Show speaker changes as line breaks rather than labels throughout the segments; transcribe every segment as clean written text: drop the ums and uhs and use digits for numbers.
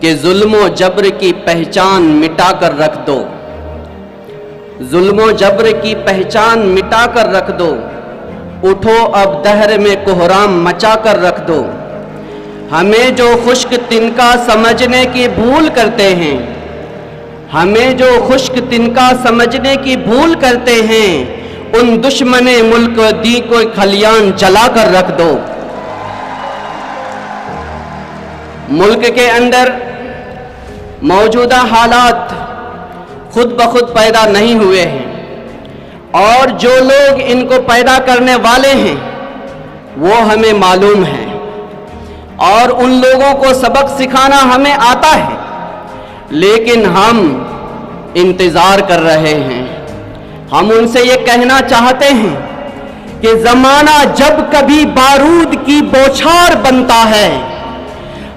کہ ظلم و جبر کی پہچان مٹا کر رکھ دو، ظلم و جبر کی پہچان مٹا کر رکھ دو، اٹھو اب دہر میں کوہرام مچا کر رکھ دو۔ ہمیں جو خشک تنکا سمجھنے کی بھول کرتے ہیں، ہمیں جو خشک تنکا سمجھنے کی بھول کرتے ہیں، ان دشمن ملک دی کو کھلیان جلا کر رکھ دو۔ ملک کے اندر موجودہ حالات خود بخود پیدا نہیں ہوئے ہیں، اور جو لوگ ان کو پیدا کرنے والے ہیں وہ ہمیں معلوم ہے، اور ان لوگوں کو سبق سکھانا ہمیں آتا ہے، لیکن ہم انتظار کر رہے ہیں۔ ہم ان سے یہ کہنا چاہتے ہیں کہ زمانہ جب کبھی بارود کی بوچھار بنتا ہے،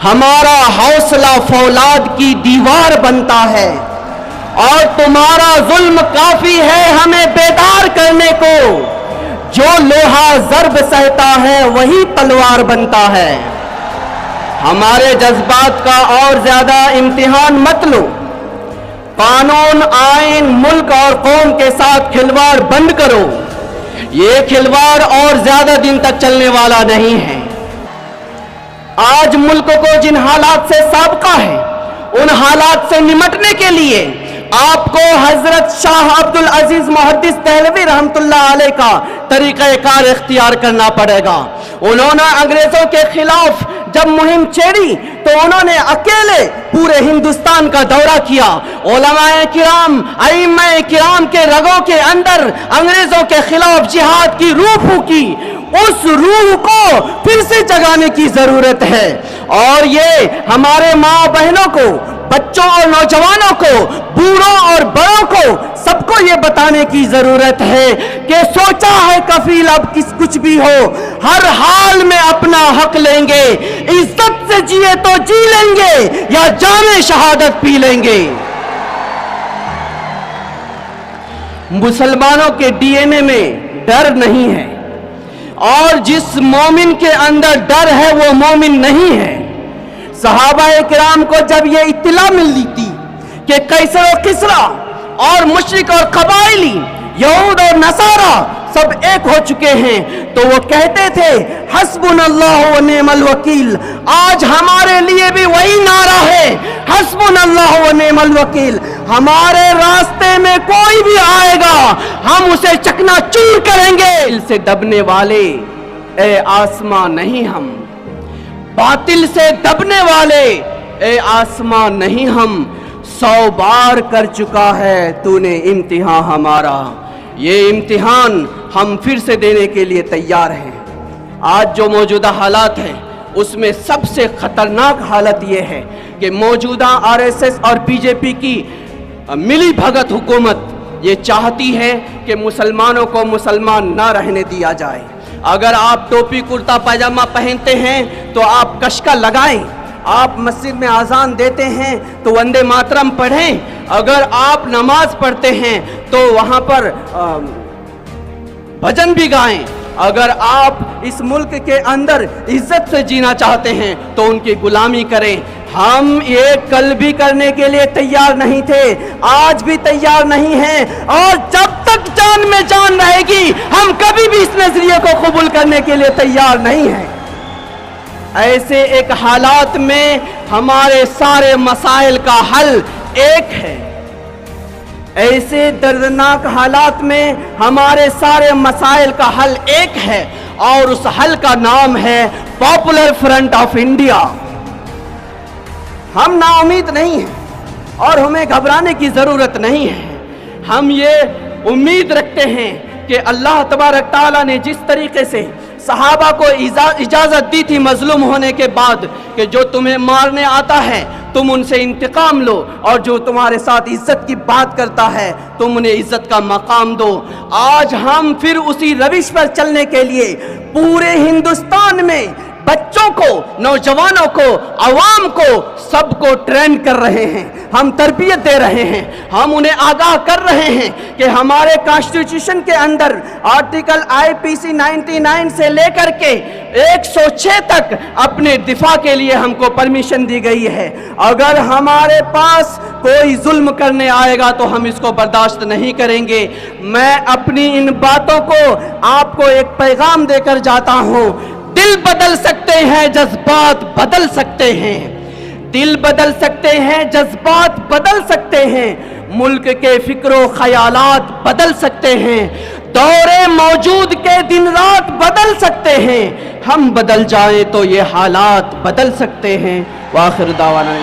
ہمارا حوصلہ فولاد کی دیوار بنتا ہے، اور تمہارا ظلم کافی ہے ہمیں بیدار کرنے کو، جو لوہا ضرب سہتا ہے وہی تلوار بنتا ہے۔ ہمارے جذبات کا اور زیادہ امتحان مت لو، قانون آئین ملک اور قوم کے ساتھ کھلواڑ بند کرو، یہ کھلواڑ اور زیادہ دن تک چلنے والا نہیں ہے۔ آج ملک کو جن حالات سے سابقہ ہے، ان حالات سے نمٹنے کے لیے آپ کو حضرت شاہ عبدالعزیز محدث دہلوی رحمت اللہ علیہ کا طریقہ کار اختیار کرنا پڑے گا۔ انہوں نے انگریزوں کے خلاف جب مہم چھیڑی تو انہوں نے اکیلے پورے ہندوستان کا دورہ کیا، علماء کرام، ائمہ کرام کے رگوں کے اندر انگریزوں کے خلاف جہاد کی روح پھونکی۔ اس روح کو پھر سے جگانے کی ضرورت ہے، اور یہ ہمارے ماں بہنوں کو، بچوں اور نوجوانوں کو، بوڑھوں اور بڑوں کو سب کو یہ بتانے کی ضرورت ہے کہ سوچا ہے کفیل اب کس کچھ بھی ہو، ہر حال میں اپنا حق لیں گے، عزت سے جیے تو جی لیں گے یا جامِ شہادت پی لیں گے۔ مسلمانوں کے ڈی این اے میں ڈر نہیں ہے، اور جس مومن کے اندر ڈر ہے وہ مومن نہیں ہے۔ صحابہ کرام کو جب یہ اطلاع ملی تھی کہ قیصر و کسریٰ اور مشرک اور قبائلی، یہود اور نصارہ سب ایک ہو چکے ہیں، تو وہ کہتے تھے حسبنا اللہ و نعم الوکیل۔ آج ہمارے لیے بھی وہی نعرہ ہے، حسبنا اللہ و نعم الوکیل۔ ہمارے راستے میں کوئی بھی آئے گا ہم اسے چکنا چور کریں گے۔ دل سے دبنے والے اے آسماں نہیں ہم، باطل سے دبنے والے اے آسماں نہیں ہم، 100 بار کر چکا ہے تو نے امتحان ہمارا، یہ امتحان ہم پھر سے دینے کے لیے تیار ہیں۔ آج جو موجودہ حالات ہیں اس میں سب سے خطرناک حالت یہ ہے کہ موجودہ آر ایس ایس اور بی جے پی کی ملی بھگت حکومت یہ چاہتی ہے کہ مسلمانوں کو مسلمان نہ رہنے دیا جائے۔ اگر آپ ٹوپی کرتا پاجامہ پہنتے ہیں تو آپ کشکا لگائیں، آپ مسجد میں اذان دیتے ہیں تو وندے ماترم پڑھیں، اگر آپ نماز پڑھتے ہیں تو وہاں پر بھجن بھی گائیں، اگر آپ اس ملک کے اندر عزت سے جینا چاہتے ہیں تو ان کی غلامی کریں۔ ہم یہ کل بھی کرنے کے لیے تیار نہیں تھے، آج بھی تیار نہیں ہیں، اور جب تک جان میں جان رہے گی ہم کبھی بھی اس نظریے کو قبول کرنے کے لیے تیار نہیں ہیں۔ ایسے ایک حالات میں ہمارے سارے مسائل کا حل ایک ہے، ایسے دردناک حالات میں ہمارے سارے مسائل کا حل ایک ہے، اور اس حل کا نام ہے پاپولر فرنٹ آف انڈیا۔ ہم نا امید نہیں ہیں اور ہمیں گھبرانے کی ضرورت نہیں ہے، ہم یہ امید رکھتے ہیں کہ اللہ تبارک تعالیٰ نے جس طریقے سے صحابہ کو اجازت دی تھی مظلوم ہونے کے بعد کہ جو تمہیں مارنے آتا ہے تم ان سے انتقام لو، اور جو تمہارے ساتھ عزت کی بات کرتا ہے تم انہیں عزت کا مقام دو۔ آج ہم پھر اسی روش پر چلنے کے لیے پورے ہندوستان میں بچوں کو، نوجوانوں کو، عوام کو، سب کو ٹرین کر رہے ہیں، ہم تربیت دے رہے ہیں، ہم انہیں آگاہ کر رہے ہیں کہ ہمارے کانسٹیٹیوشن کے اندر آرٹیکل IPC 99 سے لے کر کے 106 تک اپنے دفاع کے لیے ہم کو پرمیشن دی گئی ہے۔ اگر ہمارے پاس کوئی ظلم کرنے آئے گا تو ہم اس کو برداشت نہیں کریں گے۔ میں اپنی ان باتوں کو آپ کو ایک پیغام دے کر جاتا ہوں، دل بدل سکتے ہیں، جذبات بدل سکتے ہیں، دل بدل سکتے ہیں، جذبات بدل سکتے ہیں، ملک کے فکر و خیالات بدل سکتے ہیں، دور موجود کے دن رات بدل سکتے ہیں، ہم بدل جائیں تو یہ حالات بدل سکتے ہیں۔ وآخر دعوانا